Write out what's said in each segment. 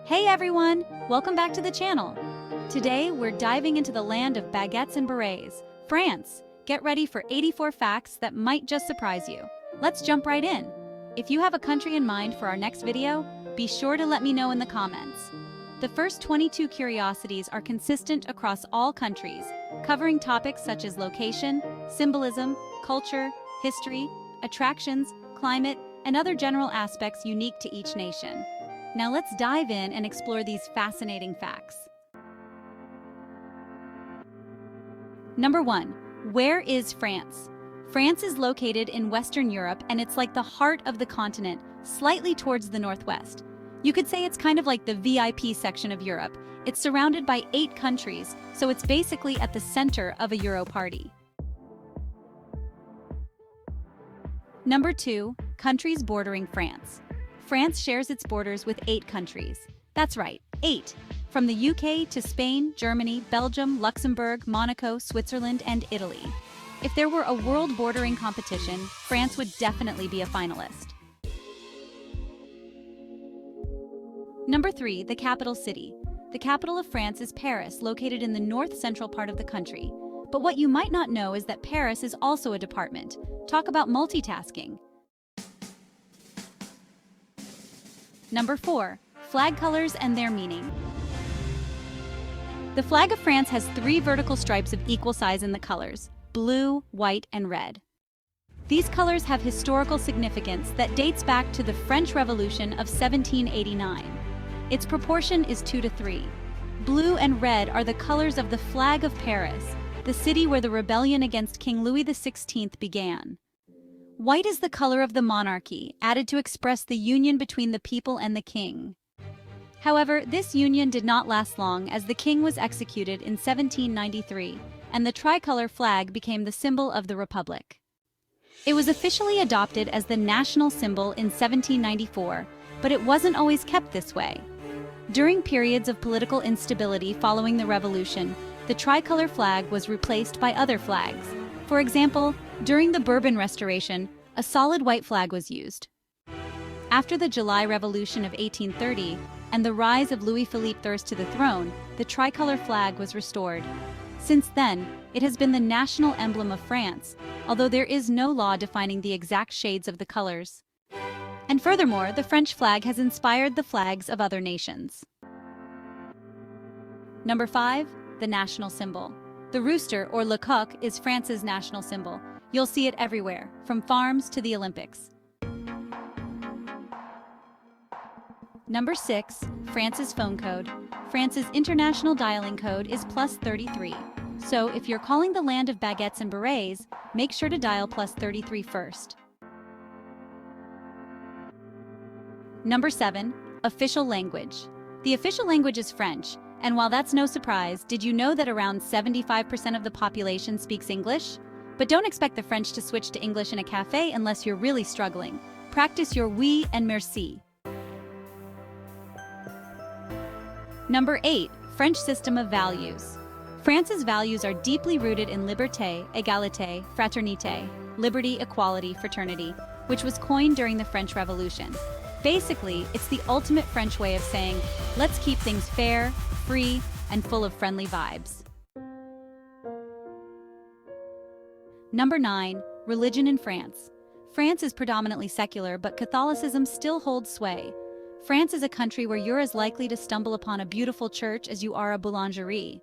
Hey everyone! Welcome back to the channel. Today we're diving into the land of baguettes and berets, France. Get ready for 84 facts that might just surprise you. Let's jump right in. If you have a country in mind for our next video, be sure to let me know in the comments. The first 22 curiosities are consistent across all countries, covering topics such as location, symbolism, culture, history, attractions, climate, and other general aspects unique to each nation. Now let's dive in and explore these fascinating facts. Number 1. Where is France? France is located in Western Europe, and it's like the heart of the continent, slightly towards the northwest. You could say it's kind of like the VIP section of Europe. It's surrounded by 8 countries, so it's basically at the center of a Euro party. Number 2. Countries bordering France. France shares its borders with 8 countries. That's right, 8. From the UK to Spain, Germany, Belgium, Luxembourg, Monaco, Switzerland, and Italy. If there were a world bordering competition, France would definitely be a finalist. Number 3, the capital city. The capital of France is Paris, located in the north-central part of the country. But what you might not know is that Paris is also a department. Talk about multitasking. Number 4, flag colors and their meaning. The flag of France has 3 vertical stripes of equal size in the colors: blue, white, and red. These colors have historical significance that dates back to the French Revolution of 1789. Its proportion is 2:3. Blue and red are the colors of the flag of Paris, the city where the rebellion against King Louis XVI began. White is the color of the monarchy, added to express the union between the people and the king. However, this union did not last long, as the king was executed in 1793, and the tricolor flag became the symbol of the republic. It was officially adopted as the national symbol in 1794, but it wasn't always kept this way. During periods of political instability following the revolution, the tricolor flag was replaced by other flags. For example, during the Bourbon Restoration, a solid white flag was used. After the July Revolution of 1830 and the rise of Louis-Philippe I to the throne, the tricolor flag was restored. Since then, it has been the national emblem of France, although there is no law defining the exact shades of the colors. And furthermore, the French flag has inspired the flags of other nations. Number 5, the national symbol. The rooster, or le coq, is France's national symbol. You'll see it everywhere, from farms to the Olympics. Number 6, France's phone code. France's international dialing code is +33. So if you're calling the land of baguettes and berets, make sure to dial +33 first. Number 7, official language. The official language is French. And while that's no surprise, did you know that around 75% of the population speaks English? But don't expect the French to switch to English in a cafe unless you're really struggling. Practice your oui and merci. Number 8, French system of values. France's values are deeply rooted in liberté, égalité, fraternité, liberty, equality, fraternity, which was coined during the French Revolution. Basically, it's the ultimate French way of saying, let's keep things fair, free, and full of friendly vibes. Number 9, religion in France. France is predominantly secular, but Catholicism still holds sway. France is a country where you're as likely to stumble upon a beautiful church as you are a boulangerie.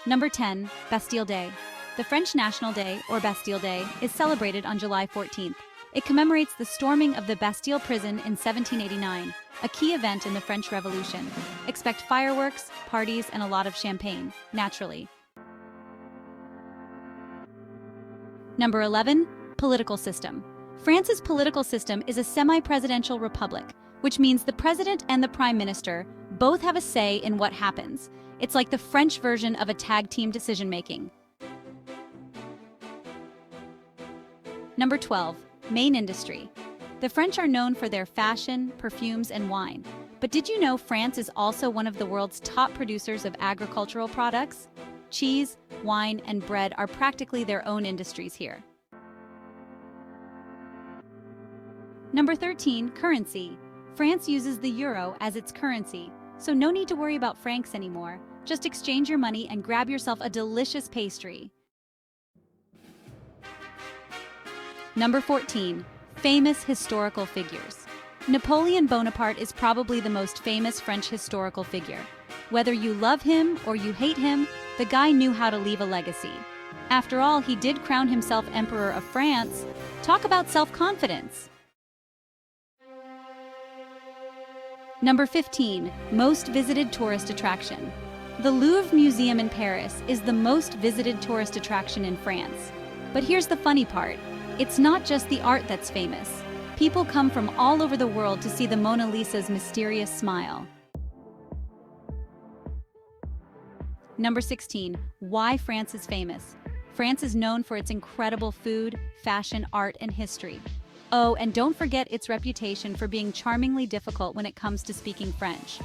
Number 10, Bastille Day. The French National Day, or Bastille Day, is celebrated on July 14th. It commemorates the storming of the Bastille prison in 1789, a key event in the French Revolution. Expect fireworks, parties, and a lot of champagne, naturally. Number 11, political system. France's political system is a semi-presidential republic, which means the president and the prime minister both have a say in what happens. It's like the French version of a tag team decision-making. Number 12, main industry. The French are known for their fashion, perfumes, and wine. But did you know France is also one of the world's top producers of agricultural products? Cheese, wine, and bread are practically their own industries here. Number 13, currency. France uses the euro as its currency, so no need to worry about francs anymore. Just exchange your money and grab yourself a delicious pastry. Number 14. Famous historical figures. Napoleon Bonaparte is probably the most famous French historical figure. Whether you love him or you hate him, the guy knew how to leave a legacy. After all, he did crown himself Emperor of France. Talk about self-confidence. Number 15. Most visited tourist attraction. The Louvre Museum in Paris is the most visited tourist attraction in France. But here's the funny part. It's not just the art that's famous. People come from all over the world to see the Mona Lisa's mysterious smile. Number 16. Why France is famous. France is known for its incredible food, fashion, art, and history. Oh, and don't forget its reputation for being charmingly difficult when it comes to speaking French.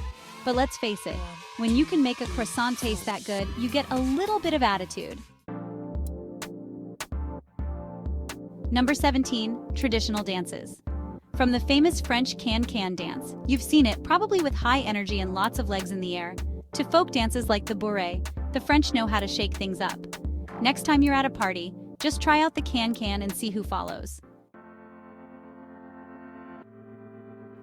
But let's face it, when you can make a croissant taste that good, you get a little bit of attitude. Number 17. Traditional dances. From the famous French can-can dance, you've seen it probably with high energy and lots of legs in the air, to folk dances like the bourrée, the French know how to shake things up. Next time you're at a party, just try out the can-can and see who follows.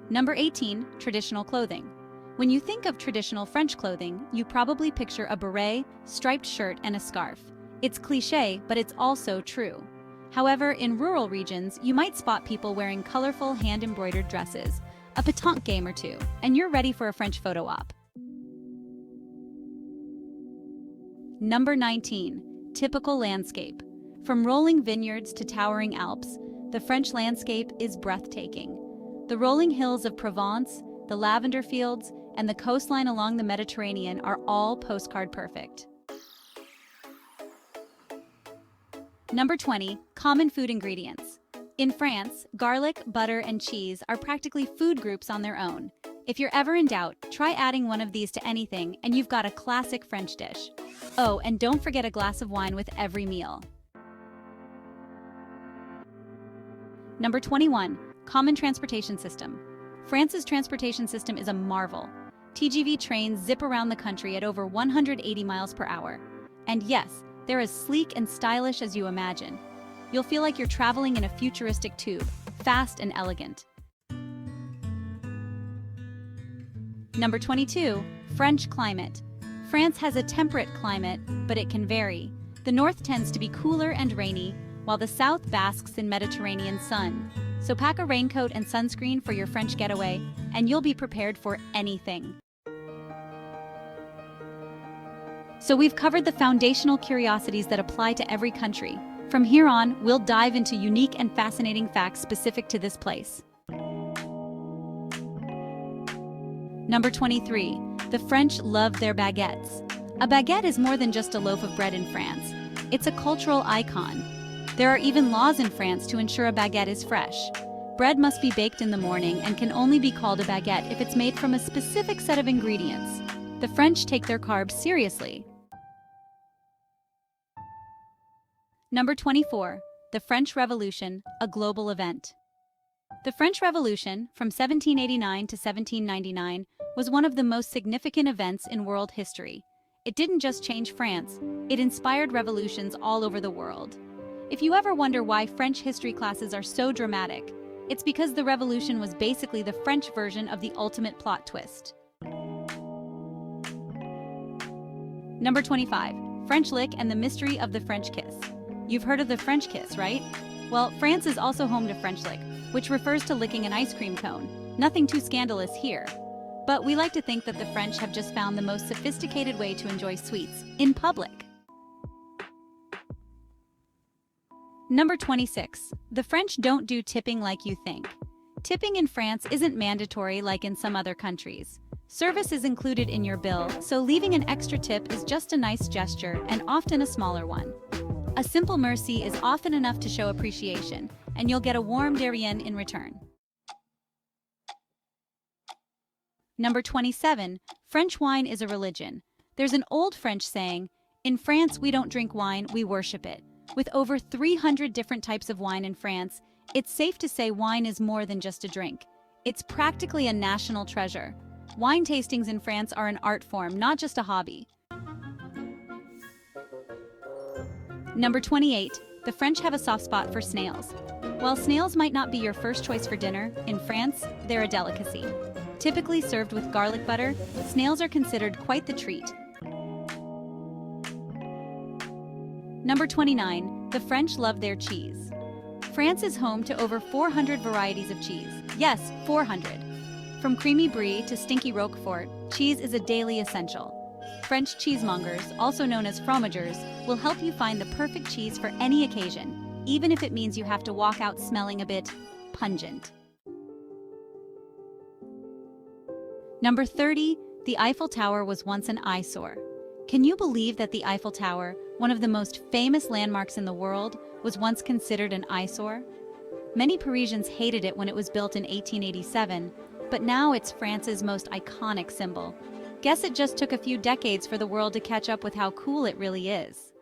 Number 18. Traditional clothing. When you think of traditional French clothing, you probably picture a beret, striped shirt, and a scarf. It's cliché, but it's also true. However, in rural regions, you might spot people wearing colorful hand-embroidered dresses, a pétanque game or two, and you're ready for a French photo op. Number 19. Typical landscape. From rolling vineyards to towering Alps, the French landscape is breathtaking. The rolling hills of Provence, the lavender fields, and the coastline along the Mediterranean are all postcard perfect. Number 20. Common food ingredients. In France, garlic, butter, and cheese are practically food groups on their own. If you're ever in doubt, try adding one of these to anything and you've got a classic French dish. Oh, and don't forget a glass of wine with every meal. Number 21. Common transportation system. France's transportation system is a marvel. TGV trains zip around the country at over 180 miles per hour. And yes, they're as sleek and stylish as you imagine. You'll feel like you're traveling in a futuristic tube, fast and elegant. Number 22. French climate. France has a temperate climate, but it can vary. The north tends to be cooler and rainy, while the south basks in Mediterranean sun. So pack a raincoat and sunscreen for your French getaway, and you'll be prepared for anything. So we've covered the foundational curiosities that apply to every country. From here on, we'll dive into unique and fascinating facts specific to this place. Number 23. The French love their baguettes. A baguette is more than just a loaf of bread in France. It's a cultural icon. There are even laws in France to ensure a baguette is fresh. Bread must be baked in the morning and can only be called a baguette if it's made from a specific set of ingredients. The French take their carbs seriously. Number 24. The French Revolution, a global event. The French Revolution, from 1789 to 1799, was one of the most significant events in world history. It didn't just change France, it inspired revolutions all over the world. If you ever wonder why French history classes are so dramatic, it's because the revolution was basically the French version of the ultimate plot twist. Number 25. French lick and the mystery of the French kiss. You've heard of the French kiss, right? Well, France is also home to French lick, which refers to licking an ice cream cone. Nothing too scandalous here. But we like to think that the French have just found the most sophisticated way to enjoy sweets in public. Number 26. The French don't do tipping like you think. Tipping in France isn't mandatory like in some other countries. Service is included in your bill, so leaving an extra tip is just a nice gesture and often a smaller one. A simple merci is often enough to show appreciation, and you'll get a warm de rien in return. Number 27. French wine is a religion. There's an old French saying, "In France we don't drink wine, we worship it." With over 300 different types of wine in France, it's safe to say wine is more than just a drink. It's practically a national treasure. Wine tastings in France are an art form, not just a hobby. Number 28. The French have a soft spot for snails. While snails might not be your first choice for dinner, in France, they're a delicacy. Typically served with garlic butter, snails are considered quite the treat. Number 29. The French love their cheese. France is home to over 400 varieties of cheese. Yes, 400. From creamy brie to stinky Roquefort, cheese is a daily essential. French cheesemongers, also known as fromagers, will help you find the perfect cheese for any occasion, even if it means you have to walk out smelling a bit pungent. Number 30. The Eiffel Tower was once an eyesore. Can you believe that the Eiffel Tower, one of the most famous landmarks in the world, was once considered an eyesore? Many Parisians hated it when it was built in 1887, but now it's France's most iconic symbol. Guess it just took a few decades for the world to catch up with how cool it really is.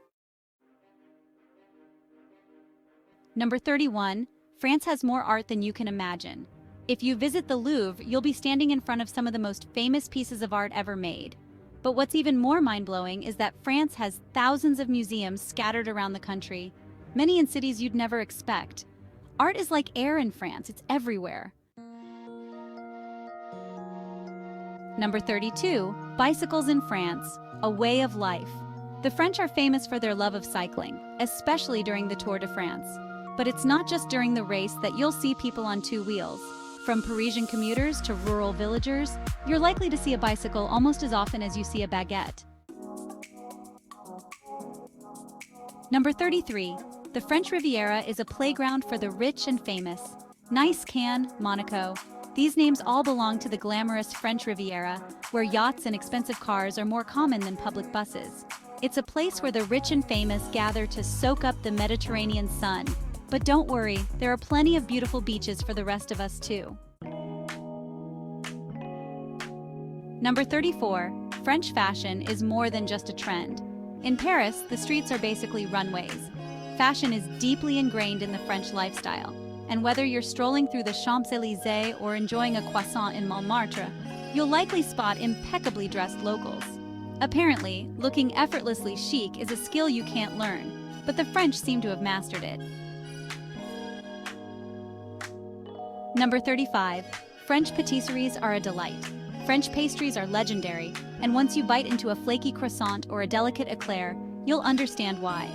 Number 31. France has more art than you can imagine. If you visit the Louvre, you'll be standing in front of some of the most famous pieces of art ever made. But what's even more mind-blowing is that France has thousands of museums scattered around the country, many in cities you'd never expect. Art is like air in France, it's everywhere. Number 32. Bicycles in France, a way of life. The French are famous for their love of cycling, especially during the Tour de France. But it's not just during the race that you'll see people on two wheels. From Parisian commuters to rural villagers, you're likely to see a bicycle almost as often as you see a baguette. Number 33. The French Riviera is a playground for the rich and famous. Nice, Cannes, Monaco. These names all belong to the glamorous French Riviera, where yachts and expensive cars are more common than public buses. It's a place where the rich and famous gather to soak up the Mediterranean sun. But don't worry, there are plenty of beautiful beaches for the rest of us too. Number 34. French fashion is more than just a trend. In Paris, the streets are basically runways. Fashion is deeply ingrained in the French lifestyle. And whether you're strolling through the Champs-Élysées or enjoying a croissant in Montmartre, you'll likely spot impeccably dressed locals. Apparently, looking effortlessly chic is a skill you can't learn, but the French seem to have mastered it. Number 35. French pâtisseries are a delight. French pastries are legendary, and once you bite into a flaky croissant or a delicate eclair, you'll understand why.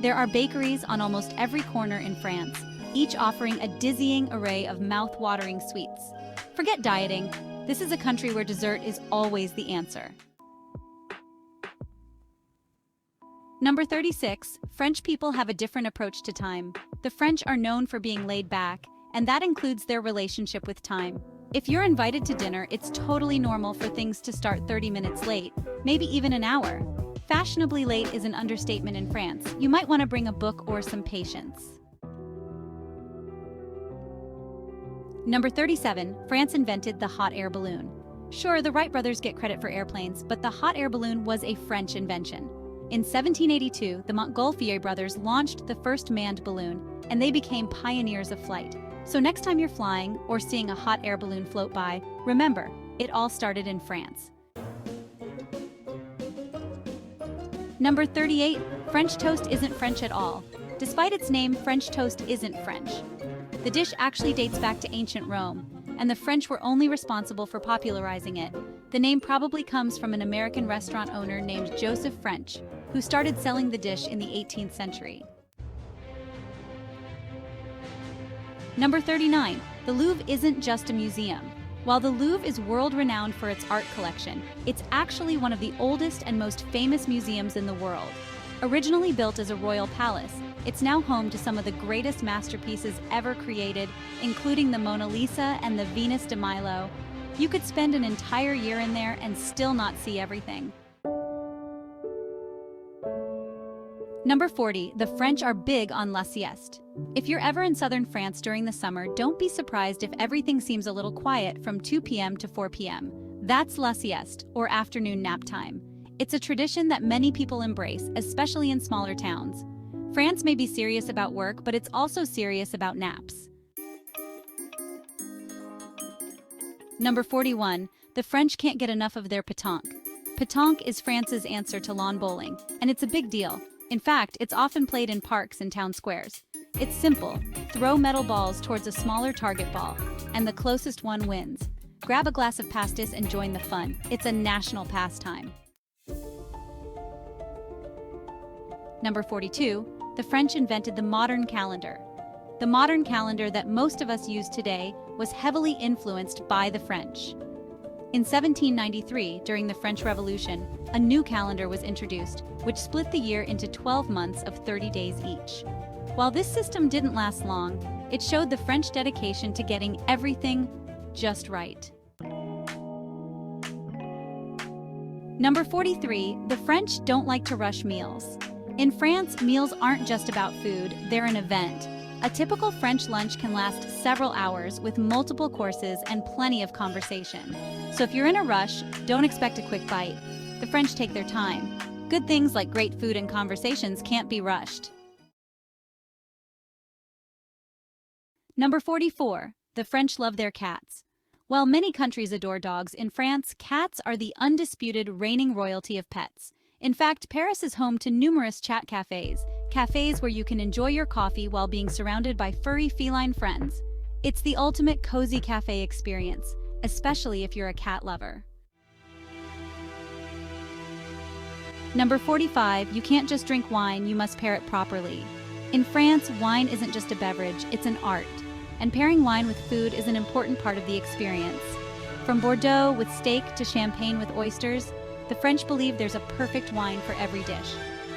There are bakeries on almost every corner in France, each offering a dizzying array of mouth-watering sweets. Forget dieting. This is a country where dessert is always the answer. Number 36. French people have a different approach to time. The French are known for being laid back, and that includes their relationship with time. If you're invited to dinner, it's totally normal for things to start 30 minutes late, maybe even an hour. Fashionably late is an understatement in France. You might want to bring a book or some patience. Number 37. France invented the hot air balloon. Sure, the Wright brothers get credit for airplanes, but the hot air balloon was a French invention. In 1782, the Montgolfier brothers launched the first manned balloon, and they became pioneers of flight. So next time you're flying or seeing a hot air balloon float by, remember, it all started in France. Number 38. French toast isn't French at all. Despite its name, French toast isn't French. The dish actually dates back to ancient Rome, and the French were only responsible for popularizing it. The name probably comes from an American restaurant owner named Joseph French, who started selling the dish in the 18th century. Number 39. The Louvre isn't just a museum. While the Louvre is world-renowned for its art collection, it's actually one of the oldest and most famous museums in the world. Originally built as a royal palace, it's now home to some of the greatest masterpieces ever created, including the Mona Lisa and the Venus de Milo. You could spend an entire year in there and still not see everything. Number 40. The French are big on la sieste. If you're ever in southern France during the summer, don't be surprised if everything seems a little quiet from 2 p.m. to 4 p.m. That's la sieste, or afternoon nap time. It's a tradition that many people embrace, especially in smaller towns. France may be serious about work, but it's also serious about naps. Number 41. The French can't get enough of their pétanque. Pétanque is France's answer to lawn bowling, and it's a big deal. In fact, it's often played in parks and town squares. It's simple. Throw metal balls towards a smaller target ball, and the closest one wins. Grab a glass of pastis and join the fun. It's a national pastime. Number 42. The French invented the modern calendar. The modern calendar that most of us use today was heavily influenced by the French. In 1793, during the French Revolution, a new calendar was introduced, which split the year into 12 months of 30 days each. While this system didn't last long, it showed the French dedication to getting everything just right. Number 43. The French don't like to rush meals. In France, meals aren't just about food, they're an event. A typical French lunch can last several hours with multiple courses and plenty of conversation. So if you're in a rush, don't expect a quick bite. The French take their time. Good things like great food and conversations can't be rushed. Number 44. The French love their cats. While many countries adore dogs, in France, cats are the undisputed reigning royalty of pets. In fact, Paris is home to numerous chat cafes where you can enjoy your coffee while being surrounded by furry feline friends. It's the ultimate cozy cafe experience, especially if you're a cat lover. Number 45. You can't just drink wine, you must pair it properly. In France, wine isn't just a beverage, it's an art. And pairing wine with food is an important part of the experience. From Bordeaux with steak to champagne with oysters, the French believe there's a perfect wine for every dish.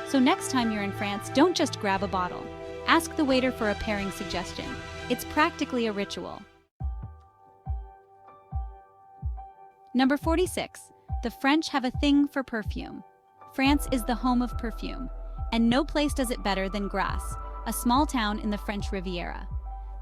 So next time you're in France, don't just grab a bottle. Ask the waiter for a pairing suggestion. It's practically a ritual. Number 46. The French have a thing for perfume. France is the home of perfume, and no place does it better than Grasse, a small town in the French Riviera.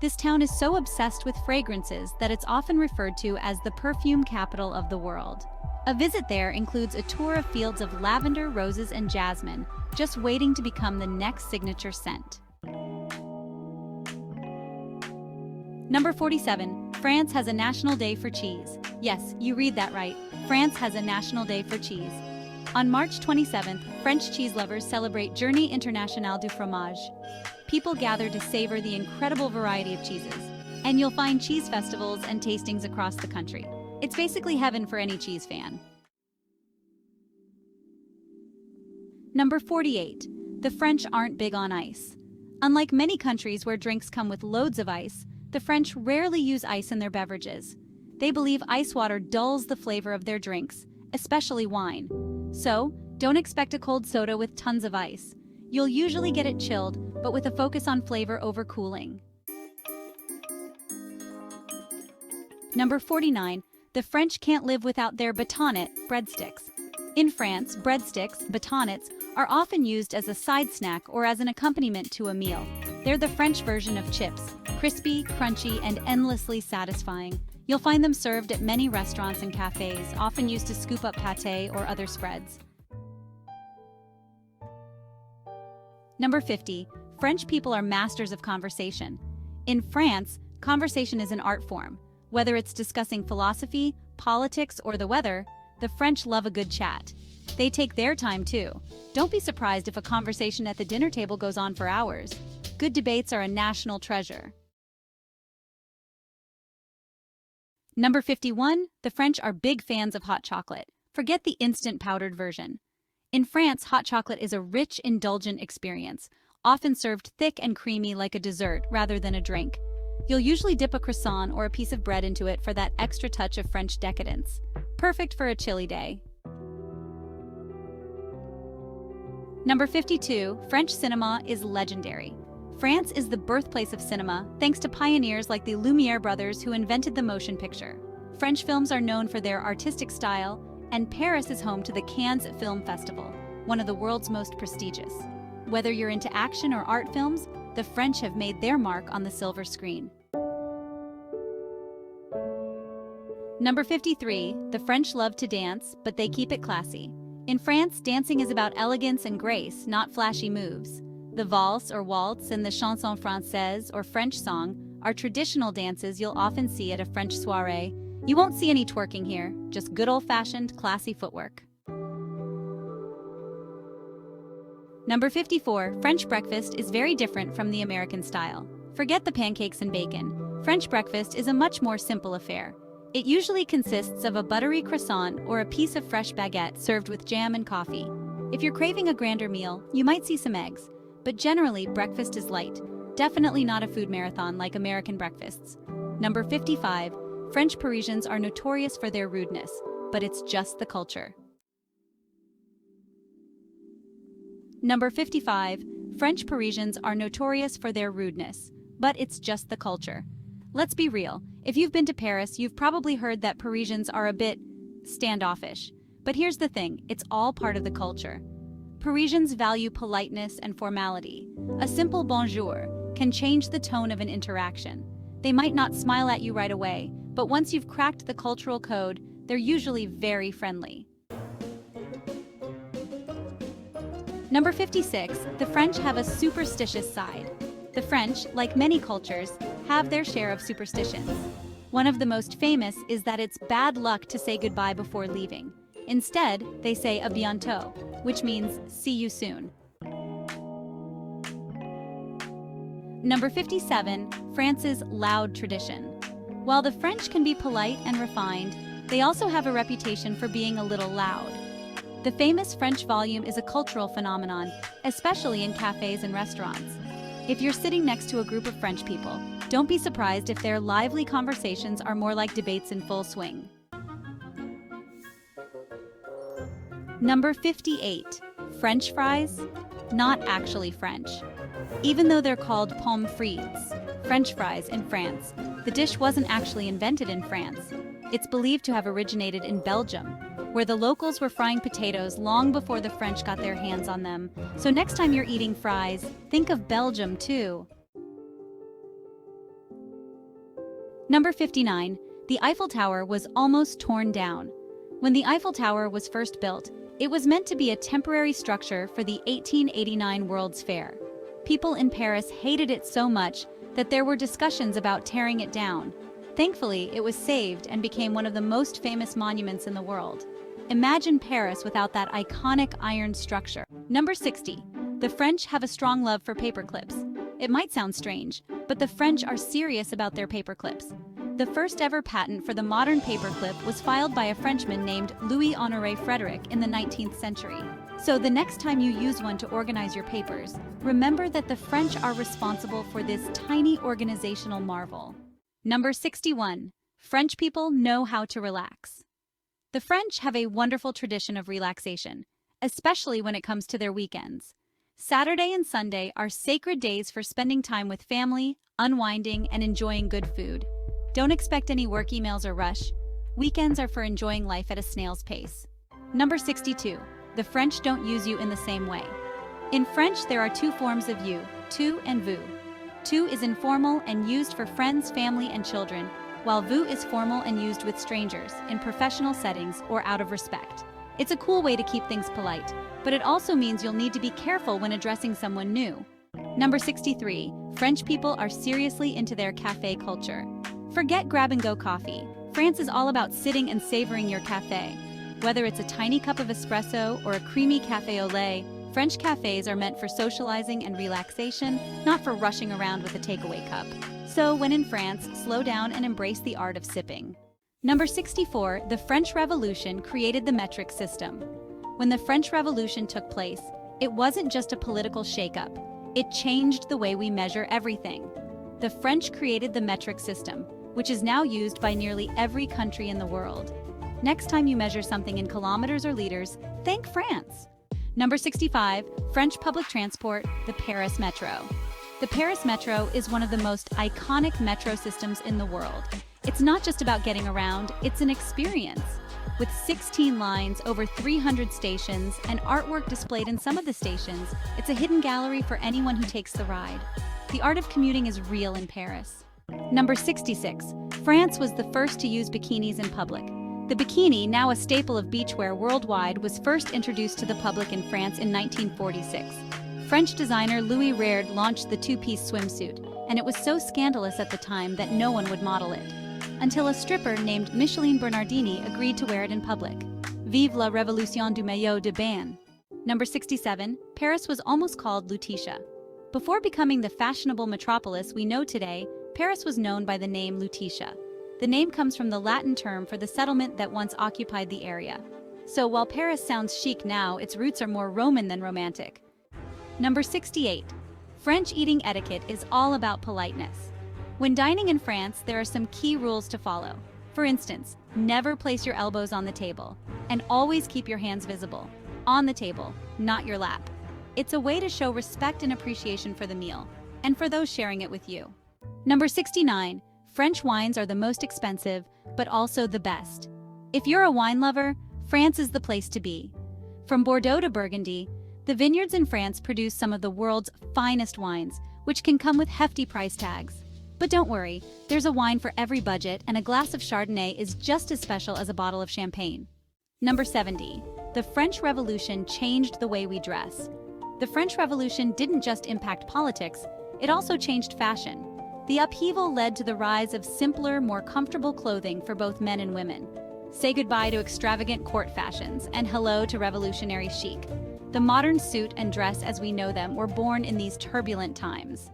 This town is so obsessed with fragrances that it's often referred to as the perfume capital of the world. A visit there includes a tour of fields of lavender, roses, and jasmine, just waiting to become the next signature scent. Number 47. France has a national day for cheese. Yes, you read that right. France has a national day for cheese. On March 27th, French cheese lovers celebrate Journée Internationale du Fromage. People gather to savor the incredible variety of cheeses, and you'll find cheese festivals and tastings across the country. It's basically heaven for any cheese fan. Number 48. The French aren't big on ice. Unlike many countries where drinks come with loads of ice, the French rarely use ice in their beverages. They believe ice water dulls the flavor of their drinks, especially wine. So, don't expect a cold soda with tons of ice. You'll usually get it chilled, but with a focus on flavor over cooling. Number 49. The French can't live without their Bâtonnet, breadsticks. In France, breadsticks, bâtonnets, are often used as a side snack or as an accompaniment to a meal. They're the French version of chips, crispy, crunchy, and endlessly satisfying. You'll find them served at many restaurants and cafes, often used to scoop up pâté or other spreads. Number 50. French people are masters of conversation. In France, conversation is an art form. Whether it's discussing philosophy, politics, or the weather, the French love a good chat. They take their time too. Don't be surprised if a conversation at the dinner table goes on for hours. Good debates are a national treasure. Number 51. The French are big fans of hot chocolate. Forget the instant powdered version. In France, hot chocolate is a rich, indulgent experience, often served thick and creamy like a dessert rather than a drink. You'll usually dip a croissant or a piece of bread into it for that extra touch of French decadence. Perfect for a chilly day. Number 52. French cinema is legendary. France is the birthplace of cinema, thanks to pioneers like the Lumière brothers who invented the motion picture. French films are known for their artistic style, and Paris is home to the Cannes Film Festival, one of the world's most prestigious. Whether you're into action or art films, the French have made their mark on the silver screen. Number 53. The French love to dance, but they keep it classy. In France, dancing is about elegance and grace, not flashy moves. The valse or waltz and the chanson française or French song are traditional dances you'll often see at a French soirée. You won't see any twerking here, just good old-fashioned, classy footwork. Number 54, French breakfast is very different from the American style. Forget the pancakes and bacon. French breakfast is a much more simple affair. It usually consists of a buttery croissant or a piece of fresh baguette served with jam and coffee. If you're craving a grander meal, you might see some eggs, but generally breakfast is light. Definitely not a food marathon like American breakfasts. Number 55, French Parisians are notorious for their rudeness, but it's just the culture. Number 55, French Parisians are notorious for their rudeness, but it's just the culture. Let's be real, if you've been to Paris, you've probably heard that Parisians are a bit standoffish. But here's the thing, it's all part of the culture. Parisians value politeness and formality. A simple bonjour can change the tone of an interaction. They might not smile at you right away, but once you've cracked the cultural code, they're usually very friendly. Number 56, the French have a superstitious side. The French, like many cultures, have their share of superstitions. One of the most famous is that it's bad luck to say goodbye before leaving. Instead, they say à bientôt, which means see you soon. Number 57, France's loud tradition. While the French can be polite and refined, they also have a reputation for being a little loud. The famous French volume is a cultural phenomenon, especially in cafes and restaurants. If you're sitting next to a group of French people, don't be surprised if their lively conversations are more like debates in full swing. Number 58, French fries? Not actually French. Even though they're called pommes frites, French fries in France, the dish wasn't actually invented in France. It's believed to have originated in Belgium, where the locals were frying potatoes long before the French got their hands on them. So next time you're eating fries, think of Belgium too. Number 59, the Eiffel Tower was almost torn down. When the Eiffel Tower was first built, it was meant to be a temporary structure for the 1889 World's Fair. People in Paris hated it so much that there were discussions about tearing it down. Thankfully, it was saved and became one of the most famous monuments in the world. Imagine Paris without that iconic iron structure. Number 60. The French have a strong love for paper clips. It might sound strange, but the French are serious about their paper clips. The first ever patent for the modern paperclip was filed by a Frenchman named Louis-Honoré Frédéric in the 19th century. So the next time you use one to organize your papers, remember that the French are responsible for this tiny organizational marvel. Number 61. French people know how to relax. The French have a wonderful tradition of relaxation, especially when it comes to their weekends. Saturday and Sunday are sacred days for spending time with family, unwinding, and enjoying good food. Don't expect any work emails or rush. Weekends are for enjoying life at a snail's pace. Number 62. The French don't use you in the same way. In French, there are two forms of you, tu and vous. Tu is informal and used for friends, family, and children, while vous is formal and used with strangers, in professional settings, or out of respect. It's a cool way to keep things polite, but it also means you'll need to be careful when addressing someone new. Number 63. French people are seriously into their café culture. Forget grab-and-go coffee. France is all about sitting and savoring your café. Whether it's a tiny cup of espresso or a creamy café au lait, French cafes are meant for socializing and relaxation, not for rushing around with a takeaway cup. So when in France, slow down and embrace the art of sipping. Number 64. The French Revolution created the metric system. When the French Revolution took place, it wasn't just a political shakeup. It changed the way we measure everything. The French created the metric system, which is now used by nearly every country in the world. Next time you measure something in kilometers or liters, thank France. Number 65. French public transport, the Paris Metro. The Paris Metro is one of the most iconic metro systems in the world. It's not just about getting around, it's an experience. With 16 lines, over 300 stations, and artwork displayed in some of the stations, it's a hidden gallery for anyone who takes the ride. The art of commuting is real in Paris. Number 66. France was the first to use bikinis in public. The bikini, now a staple of beachwear worldwide, was first introduced to the public in France in 1946. French designer Louis Reard launched the two-piece swimsuit, and it was so scandalous at the time that no one would model it. until a stripper named Micheline Bernardini agreed to wear it in public. Vive la révolution du maillot de bain. Number 67, Paris was almost called Lutetia. Before becoming the fashionable metropolis we know today, Paris was known by the name Lutetia. The name comes from the Latin term for the settlement that once occupied the area. So while Paris sounds chic now, its roots are more Roman than romantic. Number 68. French eating etiquette is all about politeness. When dining in France, there are some key rules to follow. For instance, never place your elbows on the table, and always keep your hands visible. On the table, not your lap. It's a way to show respect and appreciation for the meal, and for those sharing it with you. Number 69. French wines are the most expensive, but also the best. If you're a wine lover, France is the place to be. From Bordeaux to Burgundy, the vineyards in France produce some of the world's finest wines, which can come with hefty price tags. But don't worry, there's a wine for every budget, and a glass of Chardonnay is just as special as a bottle of champagne. Number 70. The French Revolution changed the way we dress. The French Revolution didn't just impact politics, it also changed fashion. The upheaval led to the rise of simpler, more comfortable clothing for both men and women. Say goodbye to extravagant court fashions, and hello to revolutionary chic. The modern suit and dress as we know them were born in these turbulent times.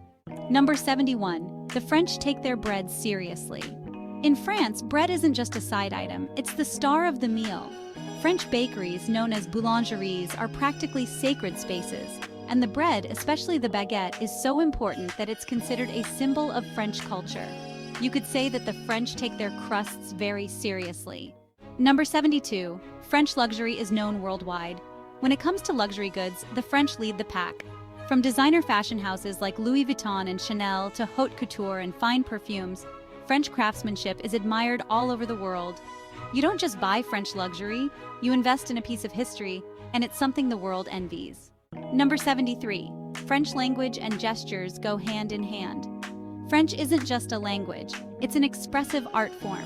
Number 71. The French take their bread seriously. In France, bread isn't just a side item, it's the star of the meal. French bakeries, known as boulangeries, are practically sacred spaces, and the bread, especially the baguette, is so important that it's considered a symbol of French culture. You could say that the French take their crusts very seriously. Number 72. French luxury is known worldwide. When it comes to luxury goods, the French lead the pack. From designer fashion houses like Louis Vuitton and Chanel to haute couture and fine perfumes, French craftsmanship is admired all over the world. You don't just buy French luxury, you invest in a piece of history, and it's something the world envies. Number 73. French language and gestures go hand in hand. French isn't just a language, it's an expressive art form.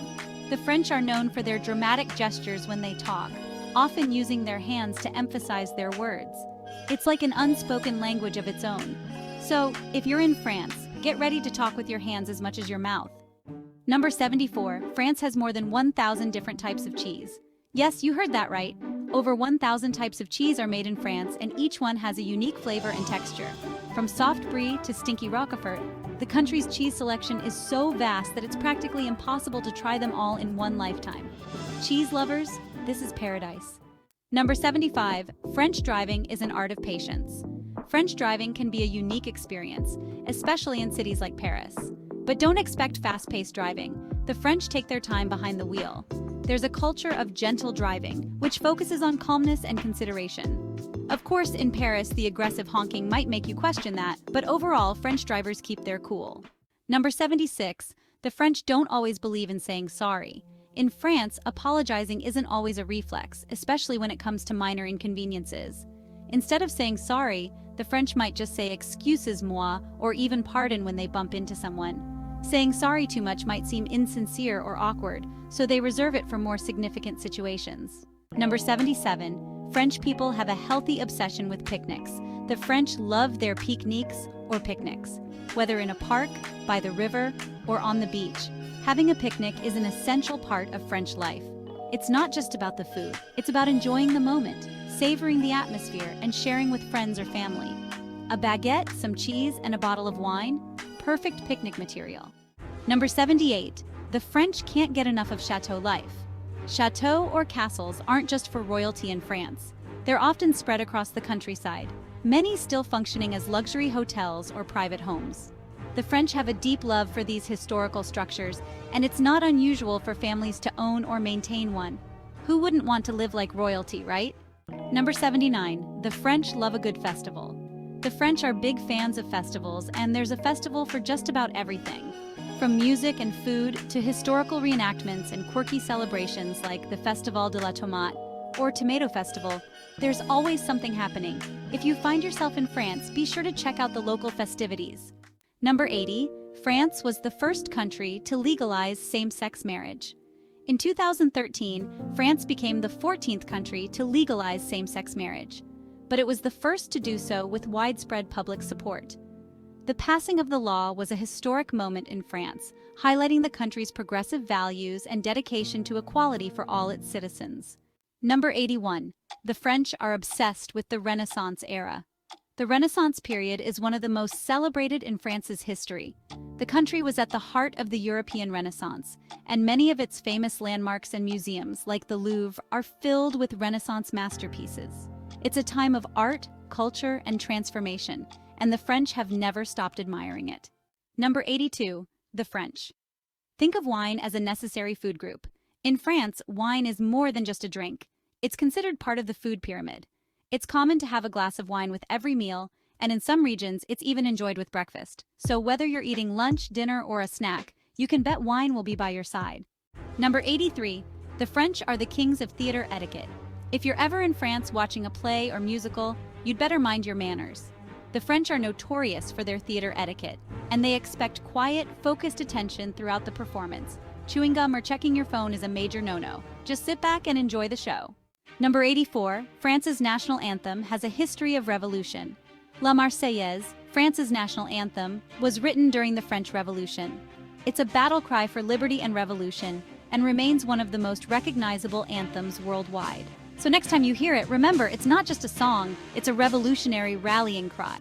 The French are known for their dramatic gestures when they talk, often using their hands to emphasize their words. It's like an unspoken language of its own. So, if you're in France, get ready to talk with your hands as much as your mouth. Number 74. France has more than 1,000 different types of cheese. Yes, you heard that right. Over 1,000 types of cheese are made in France, and each one has a unique flavor and texture. From soft brie to stinky roquefort, the country's cheese selection is so vast that it's practically impossible to try them all in one lifetime. Cheese lovers, this is paradise. Number 75. French driving is an art of patience. French driving can be a unique experience, especially in cities like Paris. But don't expect fast-paced driving. The French take their time behind the wheel. There's a culture of gentle driving, which focuses on calmness and consideration. Of course, in Paris, the aggressive honking might make you question that, but overall, French drivers keep their cool. Number 76. The French don't always believe in saying sorry. In France, apologizing isn't always a reflex, especially when it comes to minor inconveniences. Instead of saying sorry, the French might just say excusez-moi or even pardon when they bump into someone. Saying sorry too much might seem insincere or awkward, so they reserve it for more significant situations. Number 77. French people have a healthy obsession with picnics. The French love their pique-niques or picnics. Whether in a park, by the river, or on the beach, having a picnic is an essential part of French life. It's not just about the food, it's about enjoying the moment, savoring the atmosphere, and sharing with friends or family. A baguette, some cheese, and a bottle of wine? Perfect picnic material. Number 78. The French can't get enough of Château life. Châteaux or castles aren't just for royalty in France. They're often spread across the countryside, many still functioning as luxury hotels or private homes. The French have a deep love for these historical structures, and it's not unusual for families to own or maintain one. Who wouldn't want to live like royalty, right? Number 79. The French love a good festival. The French are big fans of festivals, and there's a festival for just about everything. From music and food to historical reenactments and quirky celebrations like the Festival de la Tomate or Tomato Festival, there's always something happening. If you find yourself in France, be sure to check out the local festivities. Number 80. France was the first country to legalize same-sex marriage. In 2013, France became the 14th country to legalize same-sex marriage, but it was the first to do so with widespread public support. The passing of the law was a historic moment in France, highlighting the country's progressive values and dedication to equality for all its citizens. Number 81. The French are obsessed with the Renaissance era. The Renaissance period is one of the most celebrated in France's history. The country was at the heart of the European Renaissance, and many of its famous landmarks and museums, like the Louvre, are filled with Renaissance masterpieces. It's a time of art, culture, and transformation, and the French have never stopped admiring it. Number 82. The French. Think of wine as a necessary food group. In France, wine is more than just a drink. It's considered part of the food pyramid. It's common to have a glass of wine with every meal, and in some regions, it's even enjoyed with breakfast. So whether you're eating lunch, dinner, or a snack, you can bet wine will be by your side. Number 83. The French are the kings of theater etiquette. If you're ever in France watching a play or musical, you'd better mind your manners. The French are notorious for their theater etiquette, and they expect quiet, focused attention throughout the performance. Chewing gum or checking your phone is a major no-no. Just sit back and enjoy the show. Number 84. France's national anthem has a history of revolution. La Marseillaise, France's national anthem, was written during the French Revolution. It's a battle cry for liberty and revolution, and remains one of the most recognizable anthems worldwide. So next time you hear it, remember it's not just a song, it's a revolutionary rallying cry.